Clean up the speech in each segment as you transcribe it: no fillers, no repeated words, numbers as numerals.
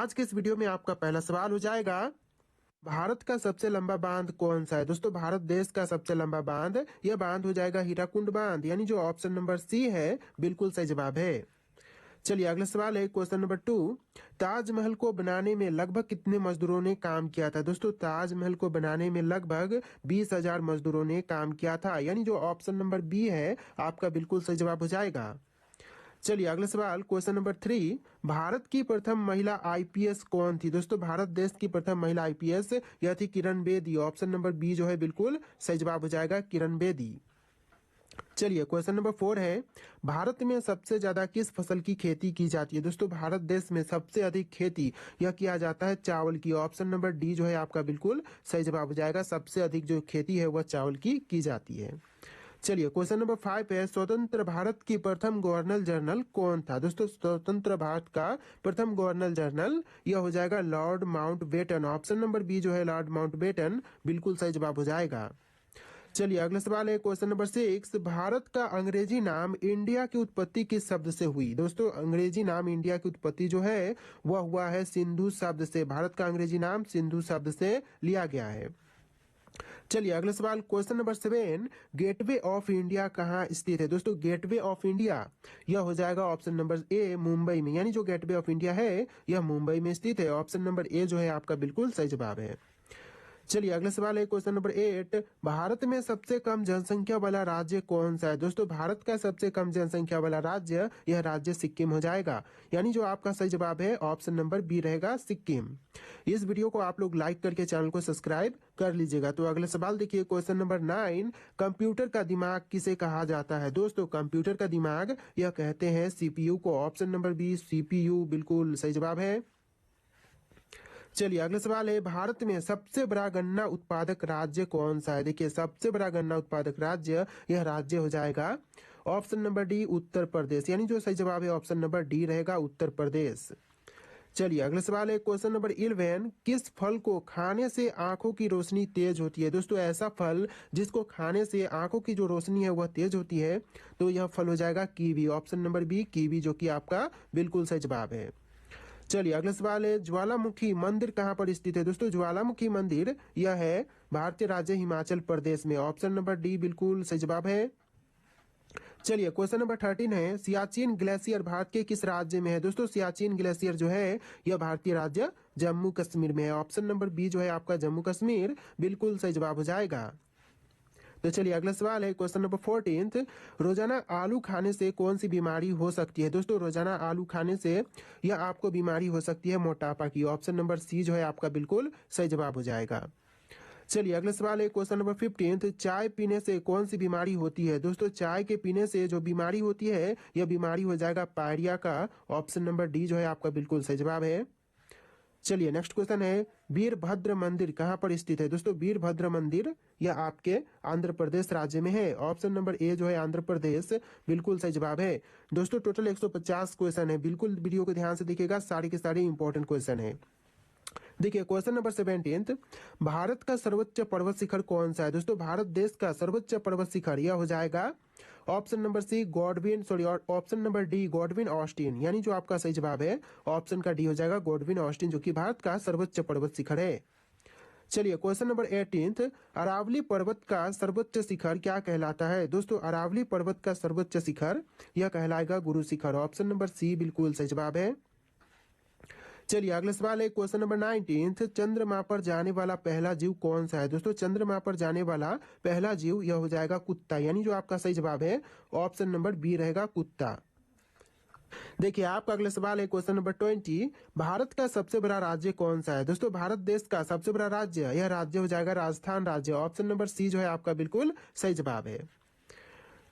आज के इस वीडियो में आपका पहला सवाल हो जाएगा, भारत का सबसे लंबा बांध कौन सा है। दोस्तों भारत देश का सबसे लंबा बांध, यह बांध हो जाएगा हीराकुंड बांध, यानी जो ऑप्शन नंबर सी है बिल्कुल सही जवाब है। चलिए अगला सवाल है क्वेश्चन नंबर 2। ताजमहल को बनाने में लगभग कितने मजदूरों ने काम किया था। दोस्तों ताजमहल को बनाने में लगभग 20,000 मजदूरों ने काम किया था, यानी जो ऑप्शन नंबर बी है आपका बिल्कुल सही जवाब हो जाएगा। चलिए अगला सवाल क्वेश्चन नंबर 3। भारत की प्रथम महिला आईपीएस कौन थी। दोस्तों भारत देश की प्रथम महिला आईपीएस यह थी Kiran Bedi. Option number B जो है बिल्कुल सही जवाब हो जाएगा, किरण बेदी। चलिए क्वेश्चन नंबर 4 है, भारत में सबसे ज्यादा किस फसल की खेती की जाती है। दोस्तों भारत देश में सबसे अधिक खेती यह किया जाता है चावल की। ऑप्शन नंबर डी जो है आपका बिल्कुल सही जवाब हो जाएगा, सबसे अधिक जो खेती है वह चावल की जाती है। चलिए क्वेश्चन नंबर 5 है, स्वतंत्र भारत की प्रथम गवर्नर जनरल कौन था। दोस्तों स्वतंत्र भारत का प्रथम गवर्नर जनरल यह हो जाएगा Lord Mountbatten. Option number B जो है लॉर्ड माउंटबेटन बिल्कुल सही जवाब हो जाएगा। चलिए अगला सवाल है क्वेश्चन नंबर 6। भारत का अंग्रेजी नाम इंडिया की उत्पत्ति किस शब्द से हुई। दोस्तों अंग्रेजी नाम इंडिया की उत्पत्ति जो है वह हुआ है सिंधु शब्द से। भारत का अंग्रेजी नाम सिंधु शब्द से लिया गया है। चलिए अगला सवाल question number 7। Gateway of India कहाँ स्थित है। दोस्तों गेटवे ऑफ इंडिया यह हो जाएगा ऑप्शन नंबर ए मुंबई में, यानी जो गेटवे ऑफ इंडिया है यह मुंबई में स्थित है। ऑप्शन नंबर ए जो है आपका बिल्कुल सही जवाब है। चलिए अगला सवाल है क्वेश्चन नंबर 8। भारत में सबसे कम जनसंख्या वाला राज्य कौन सा है। दोस्तों भारत का सबसे कम जनसंख्या वाला राज्य यह राज्य सिक्किम हो जाएगा, यानी जो आपका सही जवाब है ऑप्शन नंबर बी रहेगा, सिक्किम। इस वीडियो को आप लोग लाइक करके चैनल को सब्सक्राइब कर लीजिएगा। तो अगला सवाल देखिए क्वेश्चन नंबर 9। कंप्यूटर का दिमाग किसे कहा जाता है। दोस्तों कंप्यूटर का दिमाग यह कहते हैं सीपीयू को। ऑप्शन नंबर बी सीपीयू बिल्कुल सही जवाब है। चलिए अगला सवाल है, भारत में सबसे बड़ा गन्ना उत्पादक राज्य कौन सा है। देखिए सबसे बड़ा गन्ना उत्पादक राज्य यह राज्य हो जाएगा option number D Uttar Pradesh, यानी जो सही जवाब है ऑप्शन नंबर डी रहेगा, उत्तर प्रदेश। चलिए अगला सवाल है क्वेश्चन नंबर 11। किस फल को खाने से आंखों की रोशनी तेज होती है। दोस्तों ऐसा फल जिसको खाने से आंखों की जो रोशनी है वह तेज होती है, तो यह फल हो जाएगा kiwi. Option number B kiwi जो कि आपका बिल्कुल सही जवाब है। चलिए अगला सवाल है, ज्वालामुखी मंदिर कहाँ पर स्थित है। दोस्तों ज्वालामुखी मंदिर यह है भारतीय राज्य हिमाचल प्रदेश में। ऑप्शन नंबर डी बिल्कुल सही जवाब है। चलिए क्वेश्चन नंबर 13 है, सियाचिन ग्लेशियर भारत के किस राज्य में है। दोस्तों सियाचिन ग्लेशियर जो है यह भारतीय राज्य जम्मू कश्मीर में है। ऑप्शन नंबर बी जो है आपका जम्मू कश्मीर बिल्कुल सही जवाब हो जाएगा। तो चलिए अगला सवाल है क्वेश्चन नंबर 14। रोजाना आलू खाने से कौन सी बीमारी हो सकती है। दोस्तों रोजाना आलू खाने से यह आपको बीमारी हो सकती है मोटापा की। ऑप्शन नंबर सी जो है आपका बिल्कुल सही जवाब हो जाएगा। चलिए अगला सवाल है क्वेश्चन नंबर 15। चाय पीने से कौन सी बीमारी होती है। दोस्तों चाय के पीने से जो बीमारी होती है यह बीमारी हो जाएगा पायरिया का। ऑप्शन नंबर डी जो है आपका बिल्कुल सही जवाब है। चलिए नेक्स्ट क्वेश्चन है, वीरभद्र मंदिर कहाँ पर स्थित है। दोस्तों वीरभद्र मंदिर यह आपके आंध्र प्रदेश राज्य में है। ऑप्शन नंबर ए जो है आंध्र प्रदेश बिल्कुल सही जवाब है। दोस्तों टोटल 150 क्वेश्चन है, बिल्कुल वीडियो को ध्यान से देखिएगा, सारे के सारे इंपॉर्टेंट क्वेश्चन है। देखिए क्वेश्चन नंबर 17। भारत का सर्वोच्च पर्वत शिखर कौन सा है। दोस्तों भारत देश का सर्वोच्च पर्वत शिखर यह हो जाएगा option number C Godwin sorry option number D Godwin Austen, यानी जो आपका सही जवाब है ऑप्शन का डी हो जाएगा गॉडविन ऑस्टिन, जो कि भारत का सर्वोच्च पर्वत शिखर है। चलिए क्वेश्चन नंबर 18। अरावली पर्वत का सर्वोच्च शिखर क्या कहलाता है। दोस्तों अरावली पर्वत का सर्वोच्च शिखर यह कहलाएगा गुरु शिखर। ऑप्शन नंबर सी बिल्कुल सही जवाब है। चलिए अगला सवाल है क्वेश्चन नंबर 19। चंद्रमा पर जाने वाला पहला जीव कौन सा है। दोस्तों चंद्रमा पर जाने वाला पहला जीव यह हो जाएगा कुत्ता, यानी जो आपका सही जवाब है ऑप्शन नंबर बी रहेगा कुत्ता। देखिए आपका अगला सवाल है क्वेश्चन नंबर 20। भारत का सबसे बड़ा राज्य कौन सा है। दोस्तों भारत देश का सबसे बड़ा राज्य यह राज्य हो जाएगा राजस्थान राज्य। ऑप्शन नंबर सी जो है आपका बिल्कुल सही जवाब है।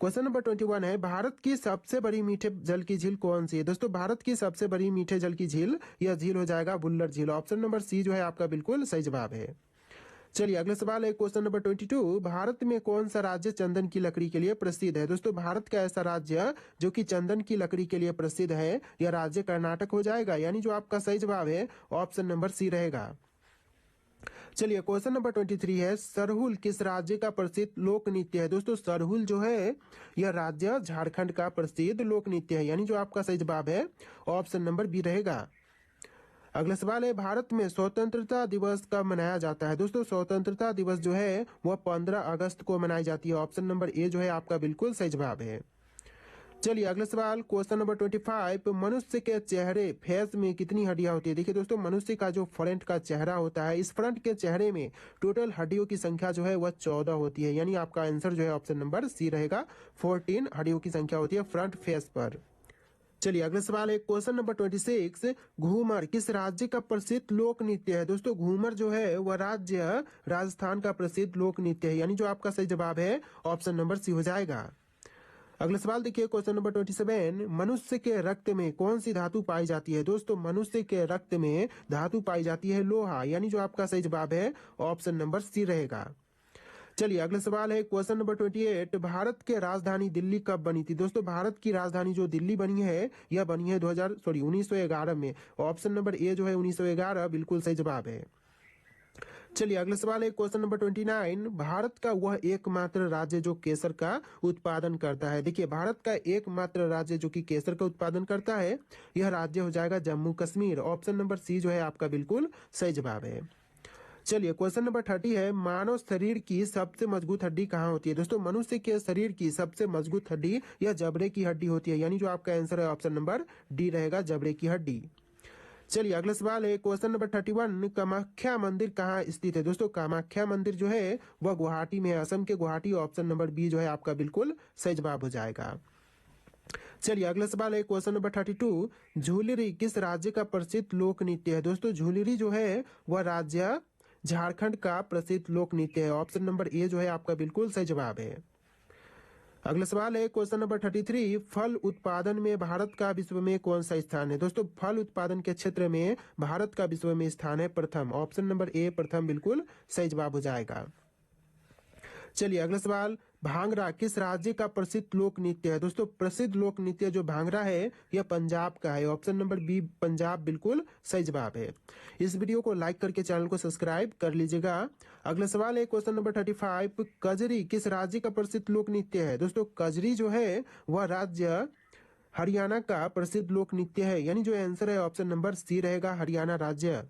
क्वेश्चन नंबर 21 है, भारत की सबसे बड़ी मीठे जल की झील कौन सी है। दोस्तों भारत की सबसे बड़ी मीठे जल की झील यह झील हो जाएगा बुल्लर झील। ऑप्शन नंबर सी जो है आपका बिल्कुल सही जवाब है। चलिए अगला सवाल है क्वेश्चन नंबर 22। भारत में कौन सा राज्य चंदन की लकड़ी के लिए प्रसिद्ध है। दोस्तों भारत का ऐसा राज्य जो कि चंदन की लकड़ी के लिए प्रसिद्ध है यह राज्य कर्नाटक हो जाएगा, यानी जो आपका सही जवाब है ऑप्शन नंबर सी रहेगा। चलिए क्वेश्चन नंबर 23 है, सरहुल किस राज्य का प्रसिद्ध लोक नृत्य है। दोस्तों सरहुल जो है यह राज्य झारखंड का प्रसिद्ध लोक नृत्य है, यानी जो आपका सही जवाब है ऑप्शन नंबर बी रहेगा। अगला सवाल है, भारत में स्वतंत्रता दिवस कब मनाया जाता है? दोस्तों स्वतंत्रता दिवस जो है वह 15 अगस्त को मनाई जाती है। ऑप्शन नंबर ए जो है आपका बिल्कुल सही जवाब है। चलिए अगला सवाल, क्वेश्चन नंबर 25, मनुष्य के चेहरे फेस में कितनी हड्डियां होती है? देखिए दोस्तों, मनुष्य का जो फ्रंट का चेहरा होता है, इस फ्रंट के चेहरे में टोटल हड्डियों की संख्या जो है वह 14 होती है। यानी आपका आंसर जो है ऑप्शन नंबर सी रहेगा, 14 हड्डियों की संख्या होती है फ्रंट फेस पर। चलिए अगला सवाल है, क्वेश्चन नंबर 26, घूमर किस राज्य का प्रसिद्ध लोक नृत्य है? दोस्तों घूमर जो है वह राज्य राजस्थान का प्रसिद्ध लोक नृत्य है। यानी जो आपका सही जवाब है ऑप्शन नंबर सी हो जाएगा। अगला सवाल देखिए, क्वेश्चन नंबर 27, मनुष्य के रक्त में कौन सी धातु पाई जाती है? दोस्तों मनुष्य के रक्त में धातु पाई जाती है लोहा। यानी जो आपका सही जवाब है ऑप्शन नंबर सी रहेगा। चलिए अगला सवाल है, क्वेश्चन नंबर 28, भारत के राजधानी दिल्ली कब बनी थी? दोस्तों भारत की राजधानी जो दिल्ली बनी है यह बनी है 1911 में। ऑप्शन नंबर ए जो है 1911 बिल्कुल सही जवाब है। चलिए अगला सवाल है, क्वेश्चन नंबर 29, भारत का वह एकमात्र राज्य जो केसर का उत्पादन करता है। देखिए भारत का एकमात्र राज्य जो कि केसर का उत्पादन करता है, यह राज्य हो जाएगा Jammu Kashmir. Option number C जो है आपका बिल्कुल सही जवाब है। चलिए क्वेश्चन नंबर 30 है, मानव शरीर की सबसे मजबूत हड्डी कहाँ होती है? दोस्तों मनुष्य के शरीर की सबसे मजबूत हड्डी यह जबड़े की हड्डी होती है। यानी जो आपका आंसर है ऑप्शन नंबर डी रहेगा, जबड़े की हड्डी। चलिए अगला सवाल है, क्वेश्चन नंबर 31, कामाख्या मंदिर कहाँ स्थित है? दोस्तों कामाख्या मंदिर जो है वह गुवाहाटी में है, असम के गुवाहाटी। ऑप्शन नंबर बी जो है आपका बिल्कुल सही जवाब हो जाएगा। चलिए अगला सवाल है, क्वेश्चन नंबर 32, झूलरी किस राज्य का प्रसिद्ध लोक नृत्य है? दोस्तों झूलरी जो है वह राज्य झारखंड का प्रसिद्ध लोक नृत्य है। ऑप्शन नंबर ए जो है आपका बिल्कुल सही जवाब है। अगला सवाल है, क्वेश्चन नंबर 33, फल उत्पादन में भारत का विश्व में कौन सा स्थान है? दोस्तों फल उत्पादन के क्षेत्र में भारत का विश्व में स्थान है प्रथम। ऑप्शन नंबर ए प्रथम बिल्कुल सही जवाब हो जाएगा। चलिए अगला सवाल, भांगड़ा किस राज्य का प्रसिद्ध लोक नृत्य है? दोस्तों प्रसिद्ध लोक नृत्य जो भांगड़ा है यह पंजाब का है। ऑप्शन नंबर बी पंजाब बिल्कुल सही जवाब है। इस वीडियो को लाइक करके चैनल को सब्सक्राइब कर लीजिएगा। अगला सवाल है, क्वेश्चन नंबर 35, कजरी किस राज्य का प्रसिद्ध लोक नृत्य है? दोस्तों कजरी जो है वह राज्य हरियाणा का प्रसिद्ध लोक नृत्य है। यानी जो आंसर है ऑप्शन नंबर सी रहेगा, हरियाणा राज्य।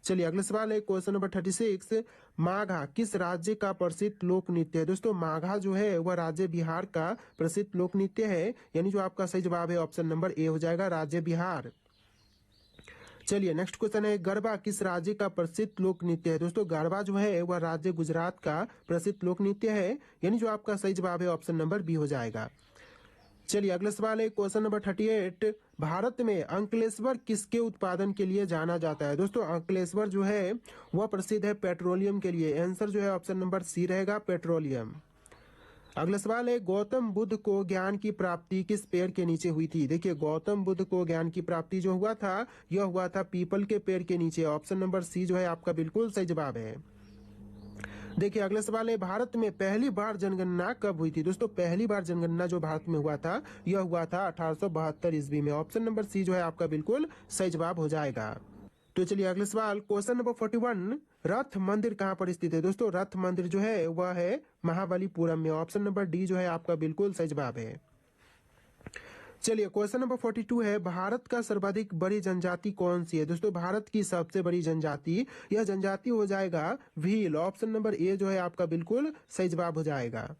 चलिए अगला सवाल है, क्वेश्चन नंबर 36, माघा किस राज्य का प्रसिद्ध लोक नृत्य है? दोस्तों माघा जो है वह राज्य बिहार का प्रसिद्ध लोक नृत्य है। यानी जो आपका सही जवाब है ऑप्शन नंबर ए हो जाएगा, राज्य बिहार। चलिए नेक्स्ट क्वेश्चन है, गरबा किस राज्य का प्रसिद्ध लोक नृत्य है? दोस्तों गरबा जो है वह राज्य गुजरात का प्रसिद्ध लोक नृत्य है। यानी जो आपका सही जवाब है ऑप्शन नंबर बी हो जाएगा। चलिए अगला सवाल है, क्वेश्चन नंबर 38, भारत में अंकलेश्वर किसके उत्पादन के लिए जाना जाता है? दोस्तों अंकलेश्वर जो है वह प्रसिद्ध है पेट्रोलियम के लिए। आंसर जो है ऑप्शन नंबर सी रहेगा, पेट्रोलियम। अगला सवाल है, गौतम बुद्ध को ज्ञान की प्राप्ति किस पेड़ के नीचे हुई थी? देखिए गौतम बुद्ध को ज्ञान की प्राप्ति जो हुआ था यह हुआ था पीपल के पेड़ के नीचे। ऑप्शन नंबर सी जो है आपका बिल्कुल सही जवाब है। देखिए अगला सवाल है, भारत में पहली बार जनगणना कब हुई थी? दोस्तों पहली बार जनगणना जो भारत में हुआ था यह हुआ था 1872 ईस्वी में। ऑप्शन नंबर सी जो है आपका बिल्कुल सही जवाब हो जाएगा। तो चलिए अगला सवाल, क्वेश्चन नंबर 41, रथ मंदिर कहाँ पर स्थित है? दोस्तों रथ मंदिर जो है वह है महाबलीपुरम में। ऑप्शन नंबर डी जो है आपका बिल्कुल सही जवाब है। चलिए क्वेश्चन नंबर 42 है, भारत का सर्वाधिक बड़ी जनजाति कौन सी है? दोस्तों भारत की सबसे बड़ी जनजाति, यह जनजाति हो जाएगा भील। ऑप्शन नंबर ए जो है आपका बिल्कुल सही जवाब हो जाएगा।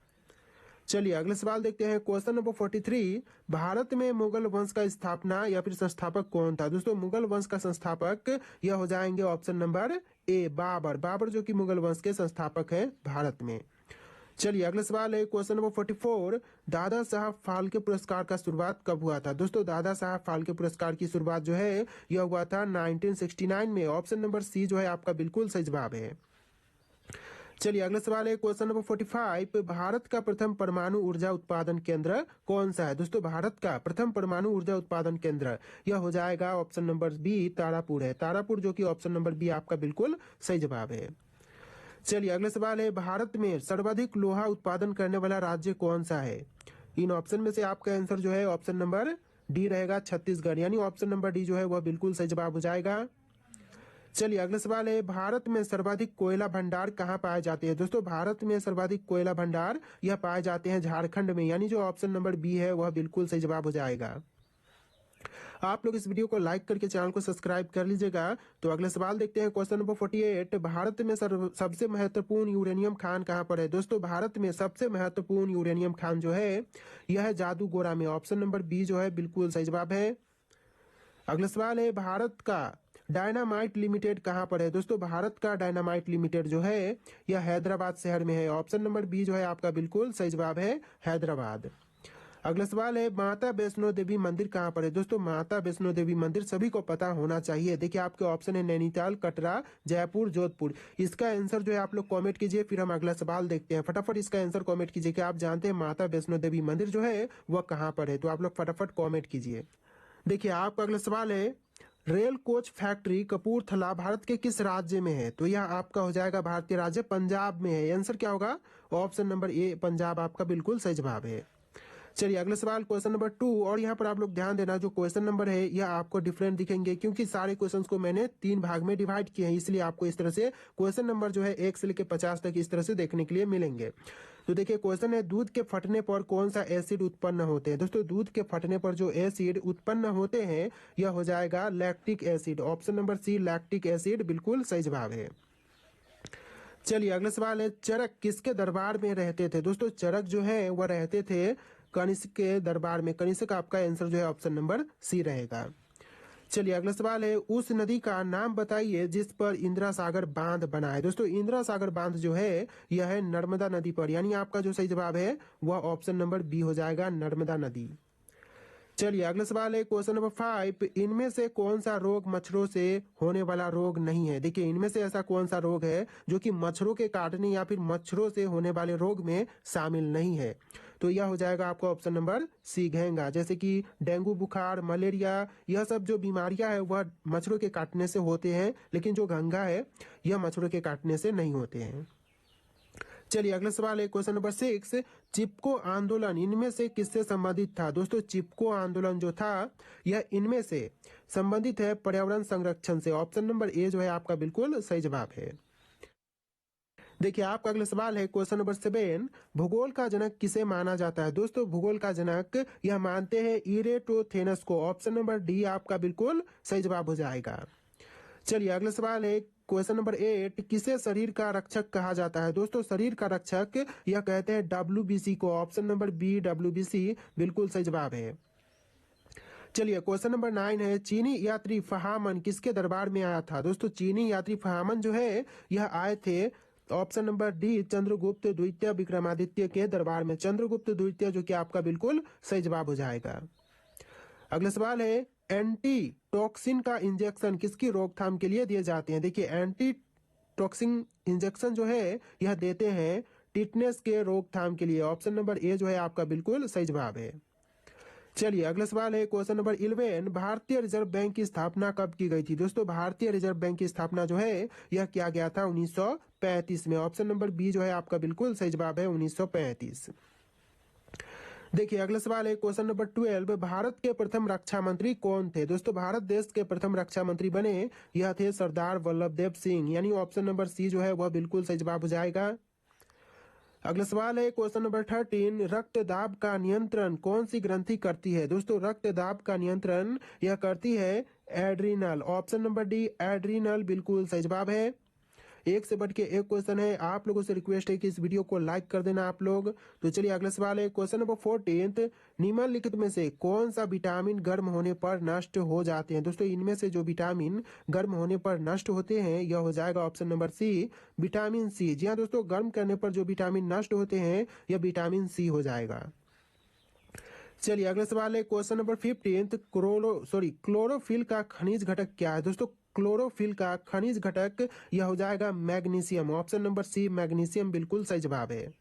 चलिए अगला सवाल देखते हैं, क्वेश्चन नंबर 43, भारत में मुगल वंश का स्थापना या फिर संस्थापक कौन था? दोस्तों मुगल वंश का संस्थापक यह हो जाएंगे option number A Babur. Babur जो कि मुगल वंश के संस्थापक है भारत में। चलिए अगला सवाल है, क्वेश्चन नंबर 44, दादा साहब फाल्के पुरस्कार का शुरुआत कब हुआ था? दोस्तों दादा साहब फाल्के पुरस्कार की शुरुआत जो है यह हुआ था 1969 में। ऑप्शन नंबर सी जो है आपका बिल्कुल सही जवाब है। चलिए अगला सवाल है, क्वेश्चन नंबर 45, भारत का प्रथम परमाणु ऊर्जा उत्पादन केंद्र कौन सा है? दोस्तों भारत का प्रथम परमाणु ऊर्जा उत्पादन केंद्र यह हो जाएगा ऑप्शन नंबर बी, तारापुर है। तारापुर जो कि ऑप्शन नंबर बी आपका बिल्कुल सही जवाब है। चलिए अगला सवाल है, भारत में सर्वाधिक लोहा उत्पादन करने वाला राज्य कौन सा है? इन ऑप्शन में से आपका आंसर जो है ऑप्शन नंबर डी रहेगा, छत्तीसगढ़। यानी ऑप्शन नंबर डी जो है वह बिल्कुल सही जवाब हो जाएगा। चलिए अगला सवाल है, भारत में सर्वाधिक कोयला भंडार कहाँ पाए जाते हैं? दोस्तों भारत में सर्वाधिक कोयला भंडार यह पाए जाते हैं झारखंड में। यानी जो ऑप्शन नंबर बी है वह बिल्कुल सही जवाब हो जाएगा। आप लोग इस वीडियो को लाइक करके चैनल को सब्सक्राइब कर लीजिएगा। तो अगला सवाल देखते हैं, क्वेश्चन नंबर 48, भारत में सबसे महत्वपूर्ण यूरेनियम खान कहाँ पर है? दोस्तों भारत में सबसे महत्वपूर्ण यूरेनियम खान जो है यह है जादूगोड़ा में। ऑप्शन नंबर बी जो है बिल्कुल सही जवाब है। अगला सवाल है, भारत का डायनामाइट लिमिटेड कहाँ पर है? दोस्तों भारत का डायनामाइट लिमिटेड जो है यह हैदराबाद शहर में है। ऑप्शन नंबर बी जो है आपका बिल्कुल सही जवाब है, हैदराबाद। अगला सवाल है, माता वैष्णो देवी मंदिर कहाँ पर है? दोस्तों माता वैष्णो देवी मंदिर सभी को पता होना चाहिए। देखिए आपके ऑप्शन है नैनीताल, कटरा, जयपुर, जोधपुर। इसका आंसर जो है आप लोग कमेंट कीजिए, फिर हम अगला सवाल देखते हैं। फटाफट इसका आंसर कमेंट कीजिए कि आप जानते हैं माता वैष्णो देवी मंदिर जो है वह कहाँ पर है। तो आप लोग फटाफट कॉमेंट कीजिए। देखिए आपका अगला सवाल है, rail coach factory Kapurthala Bharat के किस राज्य में है? तो यह आपका हो जाएगा भारतीय राज्य पंजाब में है। आंसर क्या होगा? ऑप्शन नंबर ए पंजाब आपका बिल्कुल सही जवाब है। चलिए अगला सवाल क्वेश्चन नंबर 2, और यहाँ पर आप लोग ध्यान देना जो क्वेश्चन नंबर है यह आपको डिफरेंट दिखेंगे क्योंकि सारे क्वेश्चंस को मैंने 3 भाग में डिवाइड किए हैं, इसलिए आपको इस तरह से क्वेश्चन नंबर जो है 1 से लेकर 50 तक इस तरह से देखने के लिए मिलेंगे। तो देखिए क्वेश्चन है, दूध के फटने पर कौन सा एसिड उत्पन्न होते हैं? दोस्तों दूध के फटने पर जो एसिड उत्पन्न होते हैं यह हो जाएगा lactic acid. Option number C lactic acid बिल्कुल सही जवाब है। चलिए अगला सवाल है, चरक किसके दरबार में रहते थे? दोस्तों चरक जो है वह रहते थे कनिष्क के दरबार में। कनिष्क आपका आंसर जो है ऑप्शन नंबर सी रहेगा। चलिए अगला सवाल है, उस नदी का नाम बताइए जिस पर इंदिरा सागर बांध बना है। दोस्तों इंदिरा सागर बांध जो है यह है नर्मदा नदी पर, यानी आपका जो सही जवाब है वह ऑप्शन नंबर बी हो जाएगा, नर्मदा नदी। चलिए अगला सवाल है क्वेश्चन नंबर 5, इनमें से कौन सा रोग मच्छरों से होने वाला रोग नहीं है? देखिए इनमें से ऐसा कौन सा रोग है जो कि मच्छरों के काटने या फिर मच्छरों से होने वाले रोग में शामिल नहीं है? तो यह हो जाएगा आपका ऑप्शन नंबर सी घेंगा। जैसे कि डेंगू बुखार, मलेरिया, यह सब जो बीमारियां है वह मच्छरों के काटने से होते हैं, लेकिन जो घंघा है यह मच्छरों के काटने से नहीं होते हैं। चलिए अगला सवाल है क्वेश्चन नंबर 6, चिपको आंदोलन इनमें से किससे संबंधित था? दोस्तों चिपको आंदोलन जो था यह इनमें से संबंधित है पर्यावरण संरक्षण से। ऑप्शन नंबर ए जो है आपका बिल्कुल सही जवाब है। देखिए आपका अगला सवाल है क्वेश्चन नंबर 7, भूगोल का जनक किसे माना जाता है? दोस्तों भूगोल का जनक यह मानते हैं इरेटोथेनस को। ऑप्शन नंबर डी आपका बिल्कुल सही जवाब हो जाएगा। चलिए अगला सवाल है क्वेश्चन नंबर 8, किसे शरीर का रक्षक कहा जाता है? दोस्तों शरीर का रक्षक यह कहते हैं WBC को। ऑप्शन नंबर बी WBC बिल्कुल सही जवाब है। चलिए क्वेश्चन नंबर 9 है, चीनी यात्री फहामन किसके दरबार में आया था? दोस्तों चीनी यात्री फहामन जो है यह आए थे ऑप्शन नंबर डी चंद्रगुप्त द्वितीय विक्रमादित्य के दरबार में। चंद्रगुप्त द्वितीय जो कि आपका बिल्कुल सही जवाब हो जाएगा। अगला सवाल है, एंटी टॉक्सिन का इंजेक्शन किसकी रोकथाम के लिए दिए जाते हैं? देखिए एंटी टॉक्सिन इंजेक्शन जो है यह देते हैं टिटनेस के रोकथाम के लिए। ऑप्शन नंबर ए जो है आपका बिल्कुल सही जवाब है। चलिए अगला सवाल है क्वेश्चन नंबर 11, भारतीय रिजर्व बैंक की स्थापना कब की गई थी? दोस्तों भारतीय रिजर्व बैंक की स्थापना जो है यह किया गया था 1935 में। ऑप्शन नंबर बी जो है आपका बिल्कुल सही जवाब है, 1935। देखिए अगला सवाल है क्वेश्चन नंबर 12, भारत के प्रथम रक्षा मंत्री कौन थे? दोस्तों भारत देश के प्रथम रक्षा मंत्री बने यह थे सरदार वल्लभ देव सिंह, यानी ऑप्शन नंबर सी जो है वह बिल्कुल सही जवाब हो जाएगा। अगला सवाल है क्वेश्चन नंबर 13, रक्तदाब का नियंत्रण कौन सी ग्रंथि करती है? दोस्तों रक्तदाब का नियंत्रण यह करती है adrenal. Option number D adrenal बिल्कुल सही जवाब है। एक से बढ़ के एक क्वेश्चन है, आप लोगों से रिक्वेस्ट है कि इस वीडियो को लाइक कर देना आप लोग। तो चलिए अगला सवाल है क्वेश्चन नंबर 14, निम्नलिखित में से कौन सा विटामिन गर्म होने पर नष्ट हो जाते हैं? दोस्तों इनमें से जो विटामिन गर्म होने पर नष्ट होते हैं यह हो जाएगा option number C vitamin C. जी हाँ दोस्तों, गर्म करने पर जो विटामिन नष्ट होते हैं यह विटामिन सी हो जाएगा। चलिए अगला सवाल है क्वेश्चन नंबर 15, क्लोरोफिल का खनिज घटक क्या है? दोस्तों क्लोरोफिल का खनिज घटक यह हो जाएगा magnesium. Option number C magnesium बिल्कुल सही जवाब है।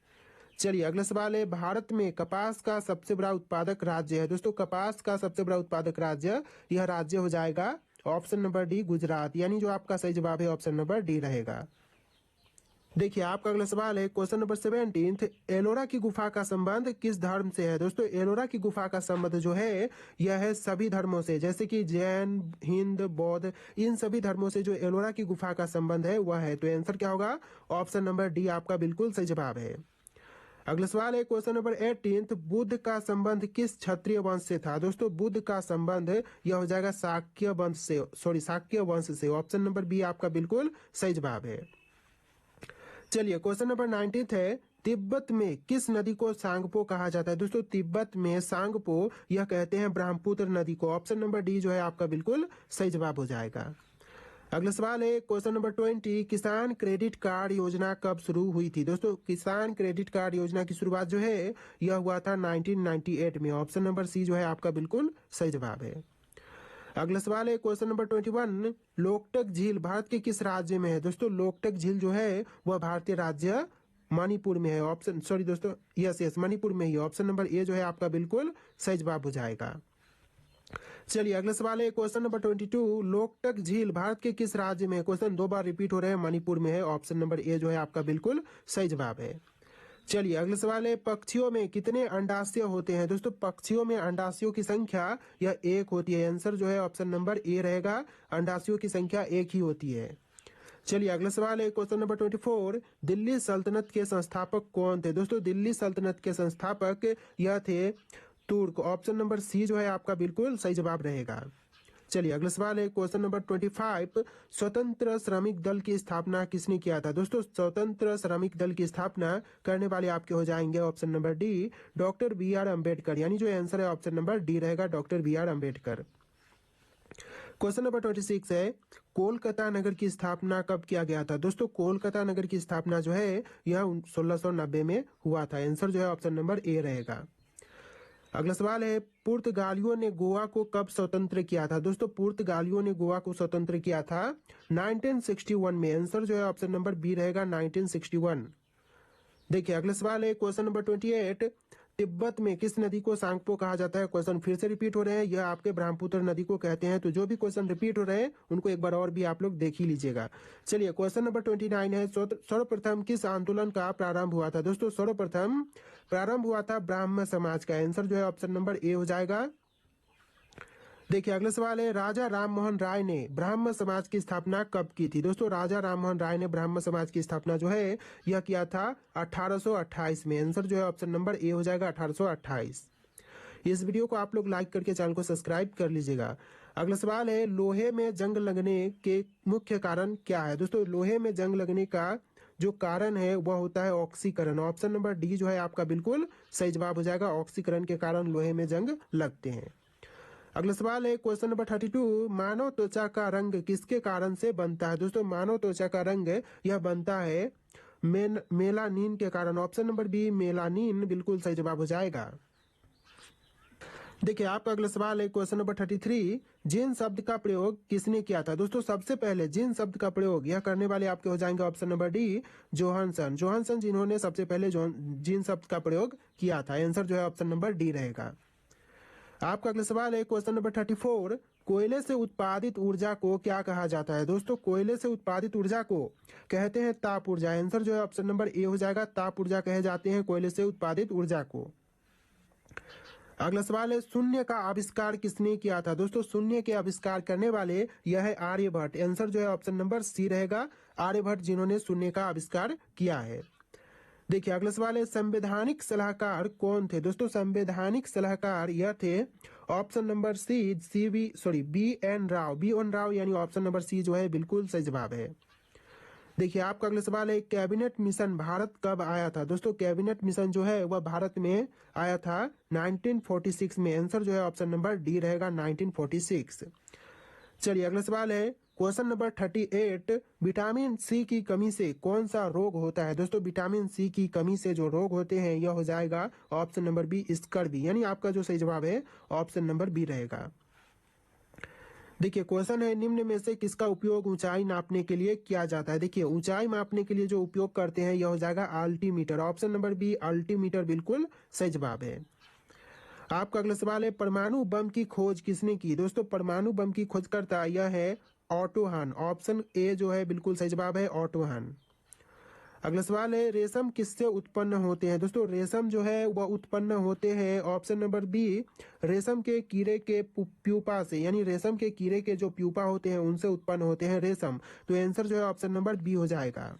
चलिए अगला सवाल है, भारत में कपास का सबसे बड़ा उत्पादक राज्य है? दोस्तों कपास का सबसे बड़ा उत्पादक राज्य यह राज्य हो जाएगा ऑप्शन नंबर डी गुजरात, यानी जो आपका सही जवाब है ऑप्शन नंबर डी रहेगा। देखिए आपका अगला सवाल है क्वेश्चन नंबर 17, एलोरा की गुफा का संबंध किस धर्म से है? दोस्तों एलोरा की गुफा का संबंध जो है यह है सभी धर्मों से, जैसे कि जैन, हिंद, बौद्ध, इन सभी धर्मों से जो एलोरा की गुफा का संबंध है वह है। तो आंसर क्या होगा? ऑप्शन नंबर डी आपका बिल्कुल सही जवाब है। अगला सवाल है क्वेश्चन नंबर 18, बुद्ध का संबंध किस क्षत्रिय वंश से था? दोस्तों बुद्ध का संबंध यह हो जाएगा शाक्य वंश से, शाक्य वंश से। ऑप्शन नंबर बी आपका बिल्कुल सही जवाब है। चलिए क्वेश्चन नंबर 19 है, तिब्बत में किस नदी को सांगपो कहा जाता है? दोस्तों तिब्बत में सांगपो यह कहते हैं ब्रह्मपुत्र नदी को। ऑप्शन नंबर डी जो है आपका बिल्कुल सही जवाब हो जाएगा। अगला सवाल है क्वेश्चन नंबर 20, किसान क्रेडिट कार्ड योजना कब शुरू हुई थी? दोस्तों किसान क्रेडिट कार्ड योजना की शुरुआत जो है यह हुआ था 1998 में। ऑप्शन नंबर सी जो है आपका बिल्कुल सही जवाब है। अगला सवाल है क्वेश्चन नंबर 21, लोकटक झील भारत के किस राज्य में है? दोस्तों लोकटक झील जो है वह भारतीय राज्य मणिपुर में है। ऑप्शन दोस्तों यस मणिपुर में ही। ऑप्शन नंबर ए जो है आपका बिल्कुल सही जवाब हो जाएगा। चलिए अगला सवाल है क्वेश्चन नंबर 22, लोकटक झील भारत के किस राज्य में है? क्वेश्चन दो बार रिपीट हो रहे हैं, मणिपुर में है। ऑप्शन नंबर ए जो है आपका बिल्कुल सही जवाब है। चलिए अगला सवाल है, पक्षियों में कितने अंडाशय होते हैं? दोस्तों पक्षियों में अंडाशयों की संख्या यह एक होती है। आंसर जो है ऑप्शन नंबर ए रहेगा, अंडाशयों की संख्या एक ही होती है। चलिए अगला सवाल है क्वेश्चन नंबर 24, दिल्ली सल्तनत के संस्थापक कौन थे? दोस्तों दिल्ली सल्तनत के संस्थापक यह थे तुर्क। ऑप्शन नंबर सी जो है आपका बिल्कुल सही जवाब रहेगा। चलिए अगला सवाल है क्वेश्चन नंबर 25, स्वतंत्र श्रमिक दल की स्थापना किसने किया था? दोस्तों स्वतंत्र श्रमिक दल की स्थापना करने वाले आपके हो जाएंगे option number D, doctor B R Ambedkar. यानी जो आंसर है ऑप्शन नंबर डी रहेगा, doctor B R Ambedkar. Question number 26 है, कोलकाता नगर की स्थापना कब किया गया था? दोस्तों कोलकाता नगर की स्थापना जो है यह 1690 में हुआ था। आंसर जो है ऑप्शन नंबर ए रहेगा। अगला सवाल है, पुर्तगालियों ने गोवा को कब स्वतंत्र किया था? दोस्तों पुर्तगालियों ने गोवा को स्वतंत्र किया था 1961 में। आंसर जो है ऑप्शन नंबर बी रहेगा, 1961। देखिए अगला सवाल है क्वेश्चन नंबर 28, तिब्बत में किस नदी को सांगपो कहा जाता है? क्वेश्चन फिर से रिपीट हो रहे हैं, यह आपके ब्रह्मपुत्र नदी को कहते हैं। तो जो भी क्वेश्चन रिपीट हो रहे हैं उनको एक बार और भी आप लोग देख ही लीजिएगा। चलिए क्वेश्चन नंबर 29 है, सर्वप्रथम किस आंदोलन का प्रारंभ हुआ था? दोस्तों सर्वप्रथम प्रारंभ हुआ था ब्राह्म समाज का। आंसर जो है ऑप्शन नंबर ए हो जाएगा। देखिए अगला सवाल है, राजा राममोहन राय ने ब्राह्म समाज की स्थापना कब की थी? दोस्तों राजा राममोहन राय ने ब्राह्म समाज की स्थापना जो है यह किया था 1828 में। आंसर जो है ऑप्शन नंबर ए हो जाएगा, 1828। इस वीडियो को आप लोग लाइक करके चैनल को सब्सक्राइब कर लीजिएगा। अगला सवाल है, लोहे में जंग लगने के मुख्य कारण क्या है? दोस्तों लोहे में जंग लगने का जो कारण है वह होता है ऑक्सीकरण। ऑप्शन नंबर डी जो है आपका बिल्कुल सही जवाब हो जाएगा, ऑक्सीकरण के कारण लोहे में जंग लगते हैं। अगला सवाल है क्वेश्चन नंबर 32, मानव त्वचा का रंग किसके कारण से बनता है? दोस्तों मानव त्वचा का रंग यह बनता है मेलानिन के कारण। ऑप्शन नंबर बी मेलानिन बिल्कुल सही जवाब हो जाएगा। देखिए आपका अगला सवाल है क्वेश्चन नंबर 33, जिन शब्द का प्रयोग किसने किया था? दोस्तों सबसे पहले जिन शब्द का प्रयोग यह करने वाले आपके हो जाएंगे ऑप्शन नंबर डी, जोहानसन जिन्होंने सबसे पहले जिन शब्द का प्रयोग किया था। आंसर जो है ऑप्शन नंबर डी रहेगा। आपका अगला सवाल है क्वेश्चन नंबर 34, कोयले से उत्पादित ऊर्जा को क्या कहा जाता है? दोस्तों कोयले से उत्पादित ऊर्जा को कहते हैं ताप ऊर्जा। आंसर जो है ऑप्शन नंबर ए हो जाएगा, ताप ऊर्जा कहे जाते हैं कोयले से उत्पादित ऊर्जा को। अगला सवाल है, शून्य का आविष्कार किसने किया था? दोस्तों शून्य के आविष्कार करने वाले यह है आर्यभट्ट। आंसर जो है ऑप्शन नंबर सी रहेगा, आर्यभट्ट जिन्होंने शून्य का आविष्कार किया है। देखिए अगला सवाल है, संवैधानिक सलाहकार कौन थे? दोस्तों संवैधानिक सलाहकार यह थे option number C B N Rau यानी ऑप्शन नंबर सी जो है बिल्कुल सही जवाब है। देखिए आपका अगला सवाल है, कैबिनेट मिशन भारत कब आया था? दोस्तों कैबिनेट मिशन जो है वह भारत में आया था 1946 में। आंसर जो है ऑप्शन नंबर डी रहेगा, 1946। चलिए अगला सवाल है क्वेश्चन नंबर 38, विटामिन सी की कमी से कौन सा रोग होता है? दोस्तों विटामिन सी की कमी से जो रोग होते हैं यह हो जाएगा ऑप्शन नंबर बी, स्कर्वी। यानी आपका जो सही जवाब है ऑप्शन नंबर बी रहेगा। देखिए क्वेश्चन है, निम्न में से किसका उपयोग ऊंचाई नापने के लिए किया जाता है? देखिए ऊंचाई मापने के लिए जो उपयोग करते हैं यह हो जाएगा altimeter. Option number B altimeter बिल्कुल सही जवाब है। आपका अगला सवाल है, परमाणु बम की खोज किसने की? दोस्तों परमाणु बम की खोजकर्ता यह है ऑटो हन। ऑप्शन ए जो है बिल्कुल सही जवाब है, ऑटो हन। अगला सवाल है, रेशम किससे उत्पन्न होते हैं? दोस्तों रेशम जो है वह उत्पन्न होते हैं ऑप्शन नंबर बी, रेशम के कीड़े के प्यूपा से। यानी रेशम के कीड़े के जो प्यूपा होते हैं उनसे उत्पन्न होते हैं रेशम। तो आंसर जो है ऑप्शन नंबर बी हो जाएगा।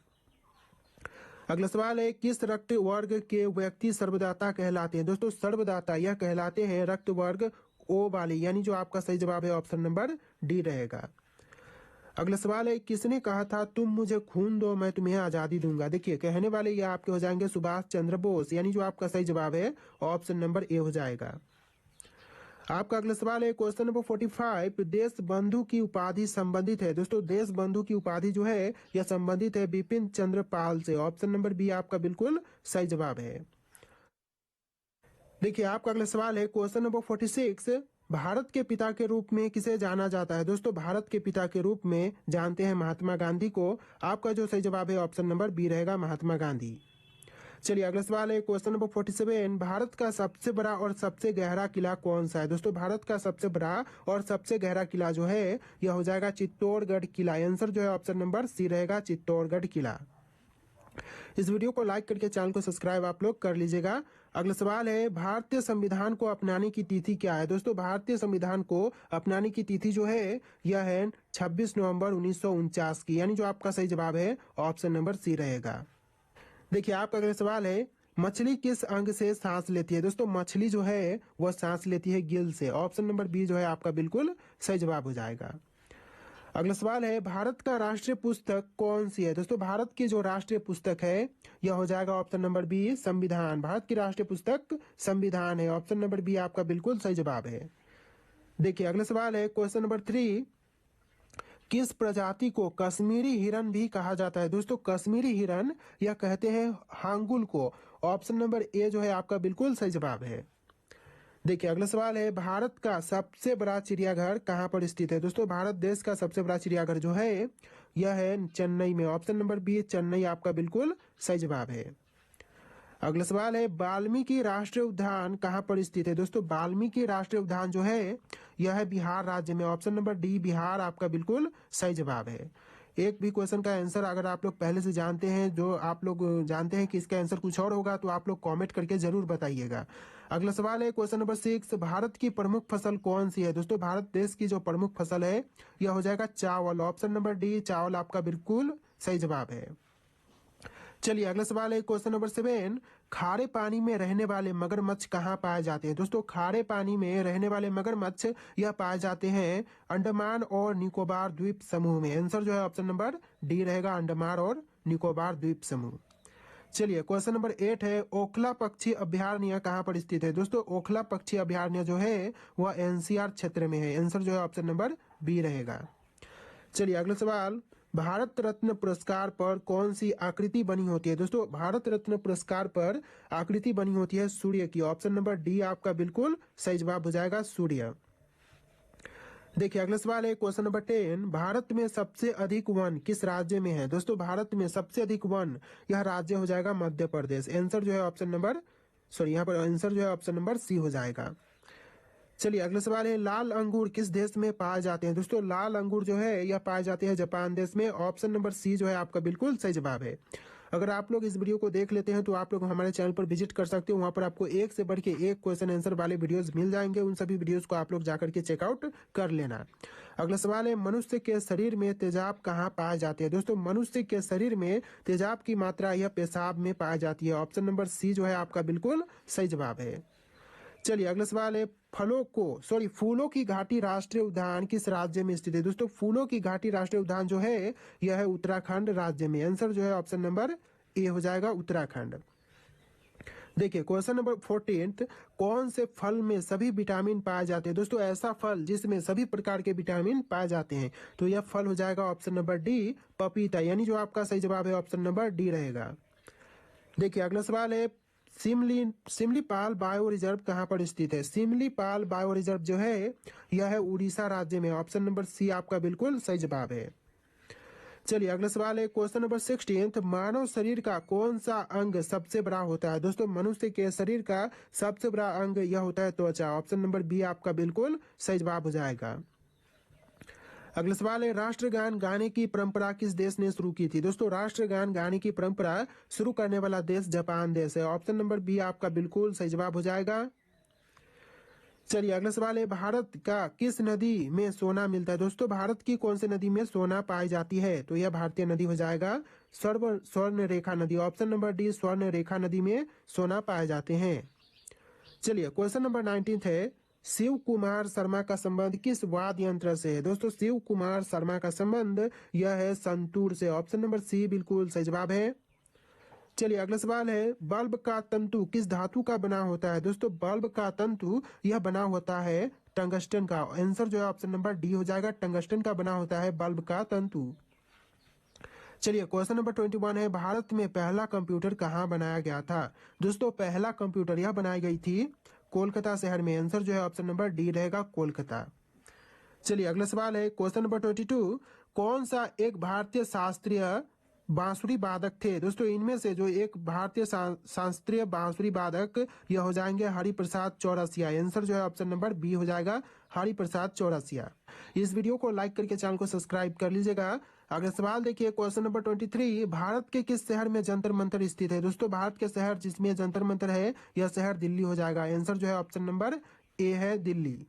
अगला सवाल है, किस रक्त वर्ग के व्यक्ति सर्वदाता कहलाते हैं? दोस्तों सर्वदाता यह कहलाते हैं रक्त वर्ग ओ वाले, यानी जो आपका सही जवाब है ऑप्शन नंबर डी रहेगा। अगला सवाल है, किसने कहा था तुम मुझे खून दो मैं तुम्हें आजादी दूंगा? देखिए कहने वाले ये आपके हो जाएंगे सुभाष चंद्र बोस, यानी जो आपका सही जवाब है ऑप्शन नंबर ए हो जाएगा। आपका अगला सवाल है क्वेश्चन नंबर 45, देश बंधु की उपाधि संबंधित है? दोस्तों देश बंधु की उपाधि जो है यह संबंधित है बिपिन चंद्र पाल से। ऑप्शन नंबर बी आपका बिल्कुल सही जवाब है। देखिए आपका अगला सवाल है क्वेश्चन नंबर 46, भारत के पिता के रूप में किसे जाना जाता है? दोस्तों भारत के पिता के रूप में जानते हैं महात्मा गांधी को। आपका जो सही जवाब है ऑप्शन नंबर बी रहेगा, महात्मा गांधी। चलिए अगला सवाल है क्वेश्चन नंबर 47, भारत का सबसे बड़ा और सबसे गहरा किला कौन सा है? दोस्तों भारत का सबसे बड़ा और सबसे गहरा किला जो है यह हो जाएगा चित्तौड़गढ़ किला। आंसर जो है ऑप्शन नंबर सी रहेगा, चित्तौड़गढ़ किला। इस वीडियो को लाइक करके चैनल को सब्सक्राइब आप लोग कर लीजिएगा। अगला सवाल है, भारतीय संविधान को अपनाने की तिथि क्या है? दोस्तों भारतीय संविधान को अपनाने की तिथि जो है यह है 26 नवंबर 1949 की, यानी जो आपका सही जवाब है ऑप्शन नंबर सी रहेगा। देखिए आपका अगला सवाल है, मछली किस अंग से सांस लेती है? दोस्तों मछली जो है वह सांस लेती है गिल से। ऑप्शन नंबर बी जो है आपका बिल्कुल सही जवाब हो जाएगा। अगला सवाल है, भारत का राष्ट्रीय पुस्तक कौन सी है? दोस्तों भारत की जो राष्ट्रीय पुस्तक है यह हो जाएगा ऑप्शन नंबर बी, संविधान। भारत की राष्ट्रीय पुस्तक संविधान है। ऑप्शन नंबर बी आपका बिल्कुल सही जवाब है। देखिए अगला सवाल है क्वेश्चन नंबर 3, किस प्रजाति को कश्मीरी हिरन भी कहा जाता है? दोस्तों कश्मीरी हिरन यह कहते हैं हांगुल को। ऑप्शन नंबर ए जो है आपका बिल्कुल सही जवाब है। देखिए अगला सवाल है, भारत का सबसे बड़ा चिड़ियाघर कहाँ पर स्थित है? दोस्तों भारत देश का सबसे बड़ा चिड़ियाघर जो है यह है चेन्नई में। ऑप्शन नंबर बी चेन्नई आपका बिल्कुल सही जवाब है। अगला सवाल है, वाल्मीकि राष्ट्रीय उद्यान कहाँ पर स्थित है? दोस्तों वाल्मीकि राष्ट्रीय उद्यान जो है यह है बिहार राज्य में। ऑप्शन नंबर डी बिहार आपका बिल्कुल सही जवाब है। एक भी क्वेश्चन का आंसर अगर आप लोग पहले से जानते हैं, जो आप लोग जानते हैं कि इसका आंसर कुछ और होगा, तो आप लोग कमेंट करके जरूर बताइएगा। अगला सवाल है क्वेश्चन नंबर 6, भारत की प्रमुख फसल कौन सी है? दोस्तों भारत देश की जो प्रमुख फसल है यह हो जाएगा चावल। ऑप्शन नंबर डी चावल आपका बिल्कुल सही जवाब है। चलिए अगला सवाल है क्वेश्चन नंबर 7, खारे पानी में रहने वाले मगरमच्छ कहाँ पाए जाते हैं? दोस्तों खारे पानी में रहने वाले मगरमच्छ यह पाए जाते हैं अंडमान और निकोबार द्वीप समूह में। आंसर जो है ऑप्शन नंबर डी रहेगा, अंडमान और निकोबार द्वीप समूह। चलिए क्वेश्चन नंबर 8 है, ओखला पक्षी अभ्यारण्य कहाँ पर स्थित है? दोस्तों ओखला पक्षी अभ्यारण्य जो है वह एनसीआर क्षेत्र में है। आंसर जो है ऑप्शन नंबर बी रहेगा। चलिए अगला सवाल, भारत रत्न पुरस्कार पर कौन सी आकृति बनी होती है? दोस्तों भारत रत्न पुरस्कार पर आकृति बनी होती है सूर्य की। ऑप्शन नंबर डी आपका बिल्कुल सही जवाब हो जाएगा, सूर्य। देखिए अगला सवाल है क्वेश्चन नंबर 10, भारत में सबसे अधिक वन किस राज्य में है? दोस्तों भारत में सबसे अधिक वन यह राज्य हो जाएगा मध्य प्रदेश। आंसर जो है ऑप्शन नंबर यहाँ पर आंसर जो है ऑप्शन नंबर सी हो जाएगा। चलिए अगला सवाल है, लाल अंगूर किस देश में पाए जाते हैं? दोस्तों लाल अंगूर जो है यह पाए जाते हैं जापान देश में। ऑप्शन नंबर सी जो है आपका बिल्कुल सही जवाब है। अगर आप लोग इस वीडियो को देख लेते हैं तो आप लोग हमारे चैनल पर विजिट कर सकते हो, वहां पर आपको एक से बढ़ के एक क्वेश्चन आंसर वाले वीडियोस मिल जाएंगे। उन सभी वीडियोस को आप लोग जाकर के चेकआउट कर लेना। अगला सवाल है, मनुष्य के शरीर में तेजाब कहाँ पाए जाते हैं? दोस्तों मनुष्य के शरीर में तेजाब की मात्रा यह पेशाब में पाई जाती है। ऑप्शन नंबर सी जो है आपका बिल्कुल सही जवाब है। चलिए अगला सवाल है, फूलों की घाटी राष्ट्रीय उद्यान किस राज्य में स्थित है? दोस्तों फूलों की घाटी राष्ट्रीय उद्यान जो है यह है उत्तराखंड राज्य में। आंसर जो है ऑप्शन नंबर ए हो जाएगा, उत्तराखंड। देखिए क्वेश्चन नंबर 14, कौन से फल में सभी विटामिन पाए जाते हैं? दोस्तों ऐसा फल जिसमें सभी प्रकार के विटामिन पाए जाते हैं, तो यह फल हो जाएगा ऑप्शन नंबर डी पपीता, यानी जो आपका सही जवाब है ऑप्शन नंबर डी रहेगा। देखिए अगला सवाल है, सिमलीपाल बायो रिजर्व कहाँ पर स्थित है? सिमलीपाल बायो रिजर्व जो है यह है उड़ीसा राज्य में। ऑप्शन नंबर सी आपका बिल्कुल सही जवाब है। चलिए अगला सवाल है क्वेश्चन नंबर 16, मानव शरीर का कौन सा अंग सबसे बड़ा होता है? दोस्तों मनुष्य के शरीर का सबसे बड़ा अंग यह होता है त्वचा। ऑप्शन नंबर बी आपका बिल्कुल सही जवाब हो जाएगा। अगला सवाल है, राष्ट्रगान गाने की परंपरा किस देश ने शुरू की थी? दोस्तों राष्ट्रगान गाने की परंपरा शुरू करने वाला देश जापान देश है। ऑप्शन नंबर बी आपका बिल्कुल सही जवाब हो जाएगा। चलिए अगला सवाल है, भारत का किस नदी में सोना मिलता है? दोस्तों भारत की कौन सी नदी में सोना पाई जाती है? तो यह भारतीय नदी हो जाएगा स्वर्ण रेखा नदी। ऑप्शन नंबर डी, स्वर्ण रेखा नदी में सोना पाए जाते हैं। चलिए क्वेश्चन नंबर 19 है, शिव कुमार शर्मा का संबंध किस वाद्य यंत्र से है? दोस्तों शिव कुमार शर्मा का संबंध यह है संतूर से। ऑप्शन नंबर सी बिल्कुल सही जवाब है। चलिए अगला सवाल है, बल्ब का तंतु किस धातु का बना होता है? दोस्तों बल्ब का तंतु यह बना होता है टंगस्टन का। आंसर जो है ऑप्शन नंबर डी हो जाएगा, टंगस्टन का बना होता है बल्ब का तंतु। चलिए क्वेश्चन नंबर 21 है, भारत में पहला कंप्यूटर कहाँ बनाया गया था? दोस्तों पहला कंप्यूटर यह बनाई गई थी कोलकाता शहर में। आंसर जो है ऑप्शन नंबर डी रहेगा, कोलकाता। चलिए अगला सवाल है, क्वेश्चन नंबर 22, कौन सा एक भारतीय शास्त्रीय बांसुरी वादक थे? दोस्तों इनमें से जो एक भारतीय शास्त्रीय बांसुरी वादक यह हो जाएंगे हरिप्रसाद चौरसिया। आंसर जो है ऑप्शन नंबर बी हो जाएगा, हरिप्रसाद चौरसिया। इस वीडियो को लाइक करके चैनल को सब्सक्राइब कर लीजिएगा। अगला सवाल देखिए क्वेश्चन नंबर 23, भारत के किस शहर में जंतर मंतर स्थित है? दोस्तों भारत के शहर जिसमें जंतर मंतर है यह शहर दिल्ली हो जाएगा। आंसर जो है ऑप्शन नंबर ए है, दिल्ली।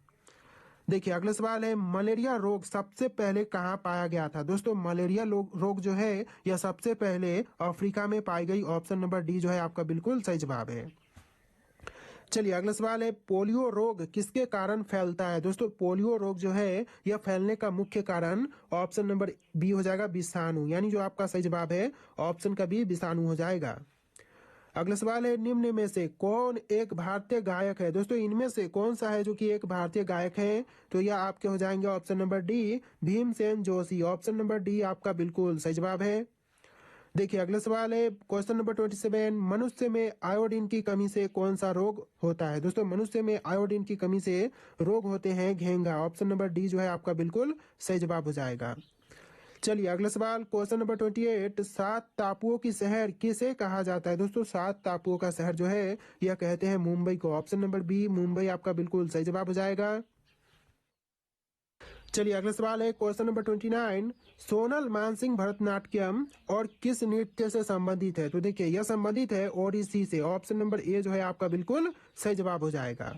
देखिए अगला सवाल है, मलेरिया रोग सबसे पहले कहाँ पाया गया था? दोस्तों मलेरिया रोग जो है यह सबसे पहले अफ्रीका में पाई गई। ऑप्शन नंबर डी जो है आपका बिल्कुल सही जवाब है। चलिए अगला सवाल है, पोलियो रोग किसके कारण फैलता है? दोस्तों पोलियो रोग जो है यह फैलने का मुख्य कारण ऑप्शन नंबर बी हो जाएगा, विषाणु। यानी जो आपका सही जवाब है ऑप्शन का बी, विषाणु हो जाएगा। अगला सवाल है, निम्न में से कौन एक भारतीय गायक है? दोस्तों इनमें से कौन सा है जो कि एक भारतीय गायक है? तो यह आपके हो जाएंगे option number D, Bhimsen Joshi. Option number D आपका बिल्कुल सही जवाब है। देखिए अगला सवाल है क्वेश्चन नंबर 27, मनुष्य में आयोडीन की कमी से कौन सा रोग होता है? दोस्तों मनुष्य में आयोडीन की कमी से रोग होते हैं घेंघा। ऑप्शन नंबर डी जो है आपका बिल्कुल सही जवाब हो जाएगा। चलिए अगला सवाल क्वेश्चन नंबर 28, सात टापुओं की शहर किसे कहा जाता है? दोस्तों सात टापुओं का शहर जो है यह कहते हैं मुंबई को। ऑप्शन नंबर बी, मुंबई आपका बिल्कुल सही जवाब हो जाएगा। चलिए अगला सवाल है क्वेश्चन नंबर 29, सोनल मानसिंह भरतनाट्यम और किस नृत्य से संबंधित है? तो देखिए यह संबंधित है ओडिसी से। ऑप्शन नंबर ए जो है आपका बिल्कुल सही जवाब हो जाएगा।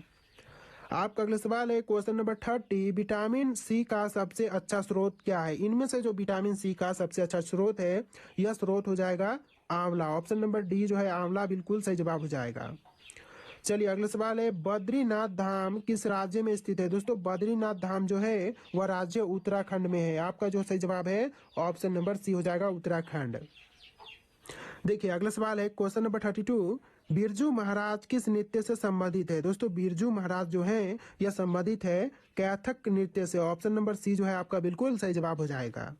आपका अगला सवाल है क्वेश्चन नंबर 30, विटामिन सी का सबसे अच्छा स्रोत क्या है? इनमें से जो विटामिन सी का सबसे अच्छा स्रोत है यह स्रोत हो जाएगा आंवला। ऑप्शन नंबर डी जो है आंवला बिल्कुल सही जवाब हो जाएगा। चलिए अगला सवाल है, बद्रीनाथ धाम किस राज्य में स्थित है? दोस्तों बद्रीनाथ धाम जो है वह राज्य उत्तराखंड में है। आपका जो सही जवाब है ऑप्शन नंबर सी हो जाएगा, उत्तराखंड। देखिए अगला सवाल है क्वेश्चन नंबर 32, बिरजू महाराज किस नृत्य से संबंधित है? दोस्तों बिरजू महाराज जो है यह संबंधित है कैथक नृत्य से। ऑप्शन नंबर सी जो है आपका बिल्कुल सही जवाब हो जाएगा।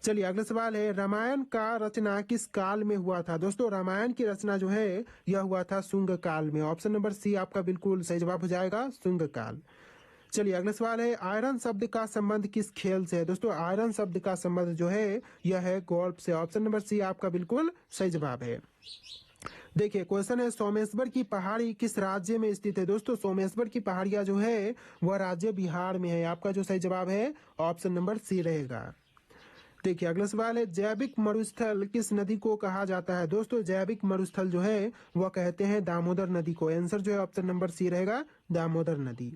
चलिए अगला सवाल है, रामायण का रचना किस काल में हुआ था? दोस्तों रामायण की रचना जो है यह हुआ था शुंग काल में। ऑप्शन नंबर सी आपका बिल्कुल सही जवाब हो जाएगा, शुंग काल। चलिए अगला सवाल है, आयरन शब्द का संबंध किस खेल से है? दोस्तों आयरन शब्द का संबंध जो है यह है गोल्फ से। ऑप्शन नंबर सी आपका बिल्कुल सही जवाब है। देखिए क्वेश्चन है, सोमेश्वर की पहाड़ी किस राज्य में स्थित है? दोस्तों सोमेश्वर की पहाड़ियां जो है वह राज्य बिहार में है। आपका जो सही जवाब है ऑप्शन नंबर सी रहेगा। देखिए अगला सवाल है, जैविक मरुस्थल किस नदी को कहा जाता है? दोस्तों जैविक मरुस्थल जो है वह कहते हैं दामोदर नदी को। आंसर जो है ऑप्शन नंबर सी रहेगा, दामोदर नदी।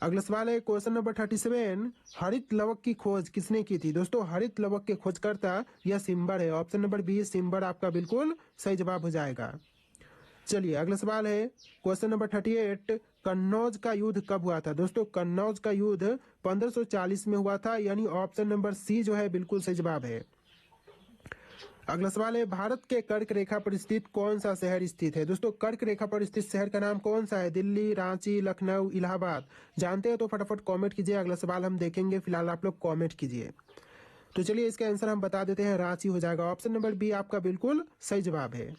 अगला सवाल है क्वेश्चन नंबर 37, हरित लवक की खोज किसने की थी? दोस्तों हरित लवक के खोजकर्ता यह सिम्बर है। ऑप्शन नंबर बी, सिम्बर आपका बिल्कुल सही जवाब हो जाएगा। चलिए अगला सवाल है क्वेश्चन नंबर 38, कन्नौज का युद्ध कब हुआ था? दोस्तों कन्नौज का युद्ध 1540 में हुआ था। यानी ऑप्शन नंबर सी जो है बिल्कुल सही जवाब है। अगला सवाल है, भारत के कर्क रेखा पर स्थित कौन सा शहर स्थित है? दोस्तों कर्क रेखा पर स्थित शहर का नाम कौन सा है? दिल्ली, रांची, लखनऊ, इलाहाबाद। जानते हैं तो फटाफट कमेंट कीजिए। अगला सवाल हम देखेंगे, फिलहाल आप लोग कमेंट कीजिए। तो चलिए इसका आंसर हम बता देते हैं, रांची हो जाएगा। ऑप्शन नंबर बी आपका बिल्कुल सही जवाब है।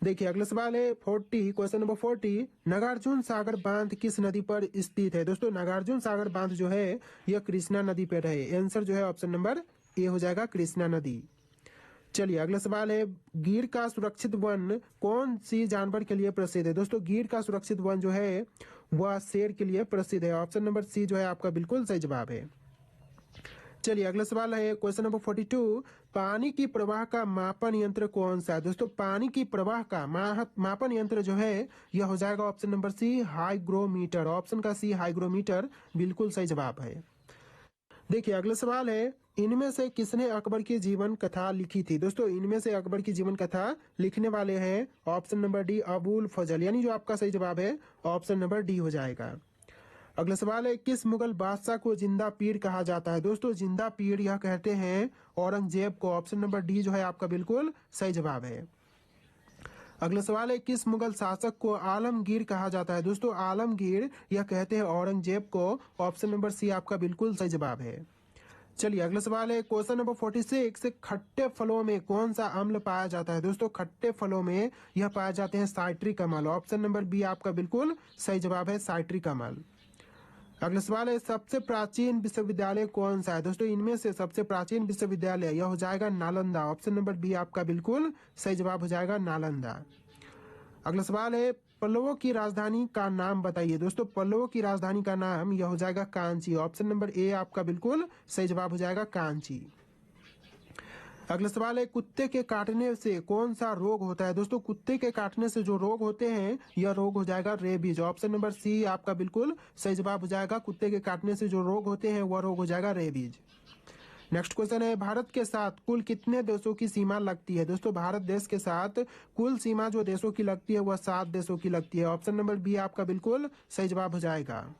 देखिए अगला सवाल है 40, क्वेश्चन नंबर 40, नागार्जुन सागर बांध किस नदी पर स्थित है? दोस्तों नागार्जुन सागर बांध जो है यह कृष्णा नदी पर है। आंसर जो है ऑप्शन नंबर ए हो जाएगा, कृष्णा नदी। चलिए अगला सवाल है, गिर का सुरक्षित वन कौन सी जानवर के लिए प्रसिद्ध है? दोस्तों गिर का सुरक्षित वन जो है वह शेर के लिए प्रसिद्ध है। ऑप्शन नंबर सी जो है आपका बिल्कुल सही जवाब है। चलिए अगला सवाल है क्वेश्चन नंबर 42। पानी की प्रवाह का मापन यंत्र कौन सा है? दोस्तों पानी की प्रवाह का मापन यंत्र जो है यह हो जाएगा option number C hygrometer. Option का सी हाइग्रोमीटर बिल्कुल सही जवाब है। देखिए अगला सवाल है, इनमें से किसने अकबर की जीवन कथा लिखी थी? दोस्तों इनमें से अकबर की जीवन कथा लिखने वाले हैं ऑप्शन नंबर डी अबुल फजल, यानी जो आपका सही जवाब है ऑप्शन नंबर डी हो जाएगा। अगला सवाल है, किस मुगल बादशाह को जिंदा पीर कहा जाता है? दोस्तों जिंदा पीर यह कहते हैं औरंगजेब को। ऑप्शन नंबर डी जो है आपका बिल्कुल सही जवाब है। अगला सवाल है, किस मुगल शासक को आलमगीर कहा जाता है? दोस्तों आलमगीर यह कहते हैं औरंगजेब को। ऑप्शन नंबर सी आपका बिल्कुल सही जवाब है। चलिए अगला सवाल है क्वेश्चन नंबर 46। खट्टे फलों में कौन सा अम्ल पाया जाता है? दोस्तों खट्टे फलों में यह पाए जाते हैं साइट्रिक अम्ल। ऑप्शन नंबर बी आपका बिल्कुल सही जवाब है, साइट्रिक अम्ल। अगला सवाल है, सबसे प्राचीन विश्वविद्यालय कौन सा है? दोस्तों इनमें से सबसे प्राचीन विश्वविद्यालय यह हो जाएगा नालंदा। ऑप्शन नंबर बी आपका बिल्कुल सही जवाब हो जाएगा, नालंदा। अगला सवाल है, पल्लवों की राजधानी का नाम बताइए। दोस्तों पल्लवों की राजधानी का नाम यह हो जाएगा कांची। ऑप्शन नंबर ए आपका बिल्कुल सही जवाब हो जाएगा, कांची। अगला सवाल है, कुत्ते के काटने से कौन सा रोग होता है? दोस्तों कुत्ते के काटने से जो रोग होते हैं यह रोग हो जाएगा रेबीज। ऑप्शन नंबर सी आपका बिल्कुल सही जवाब हो जाएगा, कुत्ते के काटने से जो रोग होते हैं वह रोग हो जाएगा रेबीज। नेक्स्ट क्वेश्चन है, भारत के साथ कुल कितने देशों की सीमा लगती है? दोस्तों भारत देश के साथ कुल सीमा जो देशों की लगती है वह 7 देशों की लगती है। ऑप्शन नंबर बी आपका बिल्कुल सही जवाब हो जाएगा।